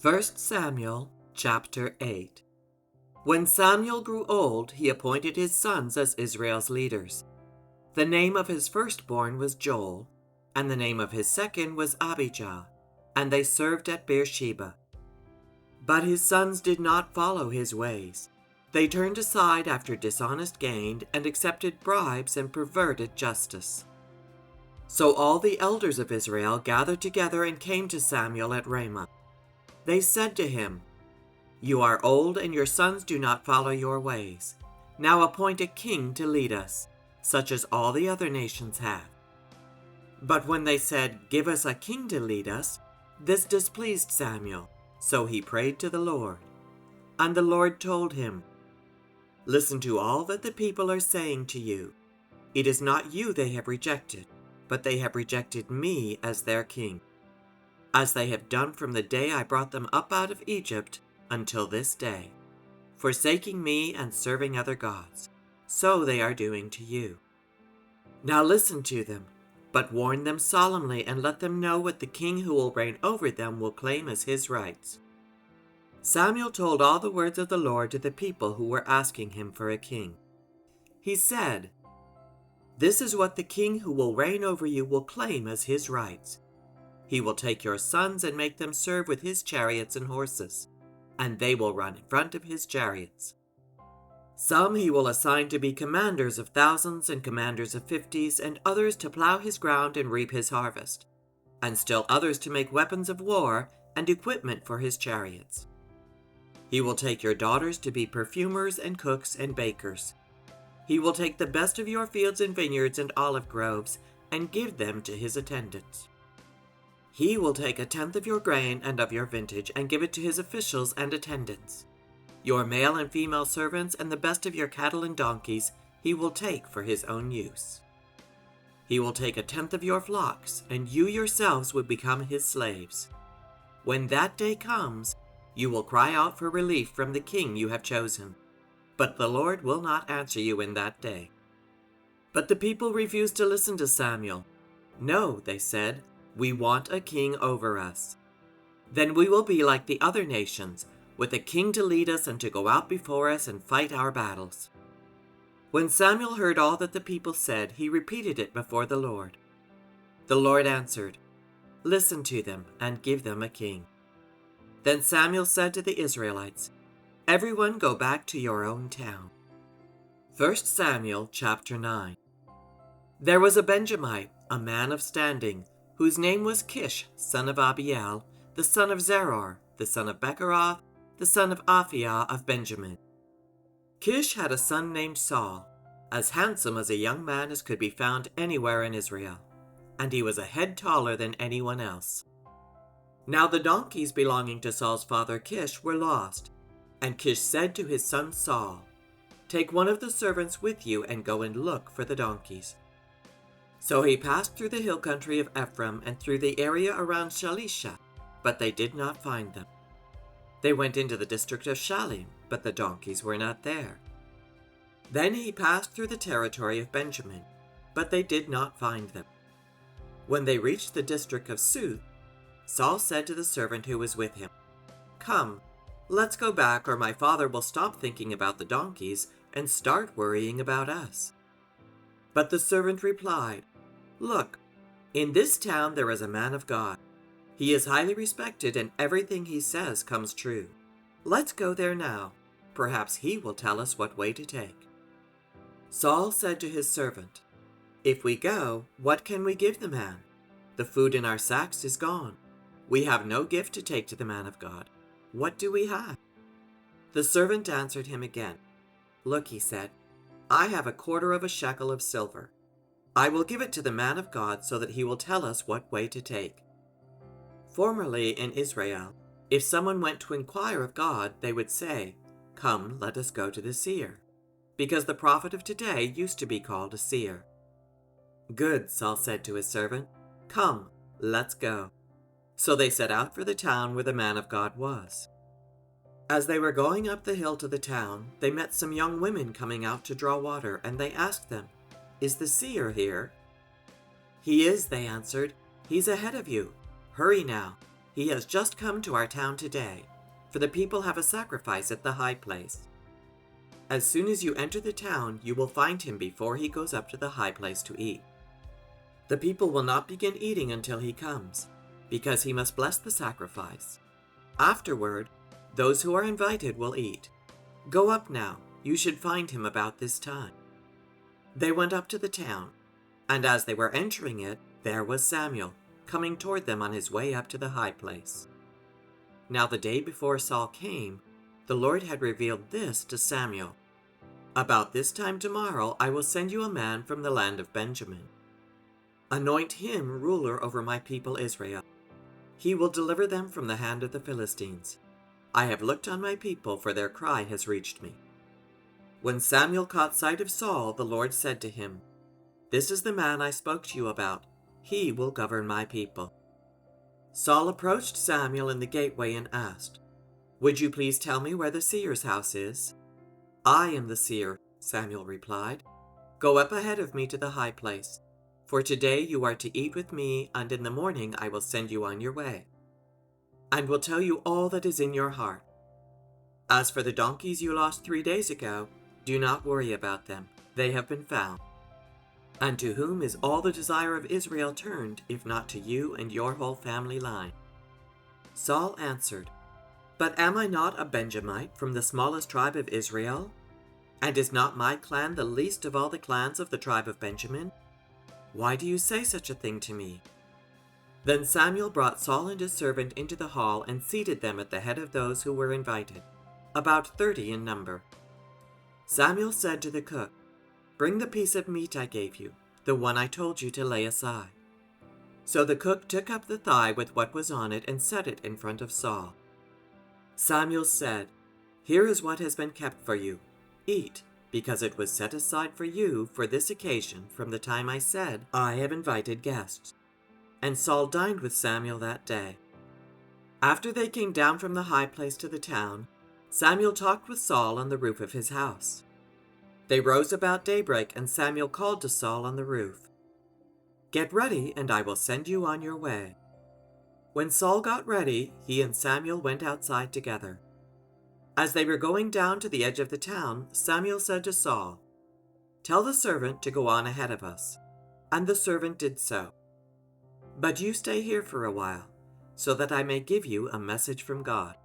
1 Samuel chapter 8. When Samuel grew old, he appointed his sons as Israel's leaders. The name of his firstborn was Joel, and the name of his second was Abijah, and they served at Beersheba. But his sons did not follow his ways. They turned aside after dishonest gain and accepted bribes and perverted justice. So all the elders of Israel gathered together and came to Samuel at Ramah. They said to him, "You are old, and your sons do not follow your ways. Now appoint a king to lead us, such as all the other nations have." But when they said, "Give us a king to lead us," this displeased Samuel, so he prayed to the Lord. And the Lord told him, "Listen to all that the people are saying to you. It is not you they have rejected, but they have rejected me as their king, as they have done from the day I brought them up out of Egypt until this day, forsaking me and serving other gods. So they are doing to you. Now listen to them, but warn them solemnly and let them know what the king who will reign over them will claim as his rights." Samuel told all the words of the Lord to the people who were asking him for a king. He said, "This is what the king who will reign over you will claim as his rights. He will take your sons and make them serve with his chariots and horses, and they will run in front of his chariots. Some he will assign to be commanders of thousands and commanders of 50s, and others to plow his ground and reap his harvest, and still others to make weapons of war and equipment for his chariots. He will take your daughters to be perfumers and cooks and bakers. He will take the best of your fields and vineyards and olive groves and give them to his attendants. He will take 1/10 of your grain and of your vintage and give it to his officials and attendants. Your male and female servants and the best of your cattle and donkeys he will take for his own use. He will take 1/10 of your flocks, and you yourselves will become his slaves. When that day comes, you will cry out for relief from the king you have chosen, but the Lord will not answer you in that day." But the people refused to listen to Samuel. "No," they said, "we want a king over us. Then we will be like the other nations, with a king to lead us and to go out before us and fight our battles." When Samuel heard all that the people said, he repeated it before the Lord. The Lord answered, "Listen to them and give them a king." Then Samuel said to the Israelites, "Everyone go back to your own town." 1 Samuel chapter 9. There was a Benjamite, a man of standing, whose name was Kish, son of Abiel, the son of Zeror, the son of Bechorath, the son of Aphiah of Benjamin. Kish had a son named Saul, as handsome as a young man as could be found anywhere in Israel, and he was a head taller than anyone else. Now the donkeys belonging to Saul's father Kish were lost, and Kish said to his son Saul, "Take one of the servants with you and go and look for the donkeys." So he passed through the hill country of Ephraim and through the area around Shalisha, but they did not find them. They went into the district of Shalim, but the donkeys were not there. Then he passed through the territory of Benjamin, but they did not find them. When they reached the district of Suth, Saul said to the servant who was with him, "Come, let's go back, or my father will stop thinking about the donkeys and start worrying about us." But the servant replied, "Look, in this town there is a man of God. He is highly respected, and everything he says comes true. Let's go there now. Perhaps he will tell us what way to take." Saul said to his servant, "If we go, what can we give the man? The food in our sacks is gone. We have no gift to take to the man of God. What do we have?" The servant answered him again. "Look," he said, "I have 1/4 of a shekel of silver. I will give it to the man of God so that he will tell us what way to take." Formerly in Israel, if someone went to inquire of God, they would say, "Come, let us go to the seer," because the prophet of today used to be called a seer. "Good," Saul said to his servant, "Come, let's go." So they set out for the town where the man of God was. As they were going up the hill to the town, they met some young women coming out to draw water, and they asked them, "Is the seer here?" "He is," they answered. "He's ahead of you. Hurry now. He has just come to our town today, for the people have a sacrifice at the high place. As soon as you enter the town, you will find him before he goes up to the high place to eat. The people will not begin eating until he comes, because he must bless the sacrifice. Afterward, those who are invited will eat. Go up now, you should find him about this time." They went up to the town, and as they were entering it, there was Samuel, coming toward them on his way up to the high place. Now the day before Saul came, the Lord had revealed this to Samuel. "About this time tomorrow I will send you a man from the land of Benjamin. Anoint him ruler over my people Israel. He will deliver them from the hand of the Philistines. I have looked on my people, for their cry has reached me." When Samuel caught sight of Saul, the Lord said to him, "This is the man I spoke to you about. He will govern my people." Saul approached Samuel in the gateway and asked, "Would you please tell me where the seer's house is?" "I am the seer," Samuel replied. "Go up ahead of me to the high place, for today you are to eat with me, and in the morning I will send you on your way, and will tell you all that is in your heart. As for the donkeys you lost 3 days ago, do not worry about them. They have been found. And to whom is all the desire of Israel turned, if not to you and your whole family line?" Saul answered, "But am I not a Benjamite from the smallest tribe of Israel? And is not my clan the least of all the clans of the tribe of Benjamin? Why do you say such a thing to me?" Then Samuel brought Saul and his servant into the hall and seated them at the head of those who were invited, about 30 in number. Samuel said to the cook, "Bring the piece of meat I gave you, the one I told you to lay aside." So the cook took up the thigh with what was on it and set it in front of Saul. Samuel said, "Here is what has been kept for you. Eat, because it was set aside for you for this occasion from the time I said, 'I have invited guests.'" And Saul dined with Samuel that day. After they came down from the high place to the town, Samuel talked with Saul on the roof of his house. They rose about daybreak, and Samuel called to Saul on the roof, "Get ready, and I will send you on your way." When Saul got ready, he and Samuel went outside together. As they were going down to the edge of the town, Samuel said to Saul, "Tell the servant to go on ahead of us." And the servant did so. "But you stay here for a while, so that I may give you a message from God."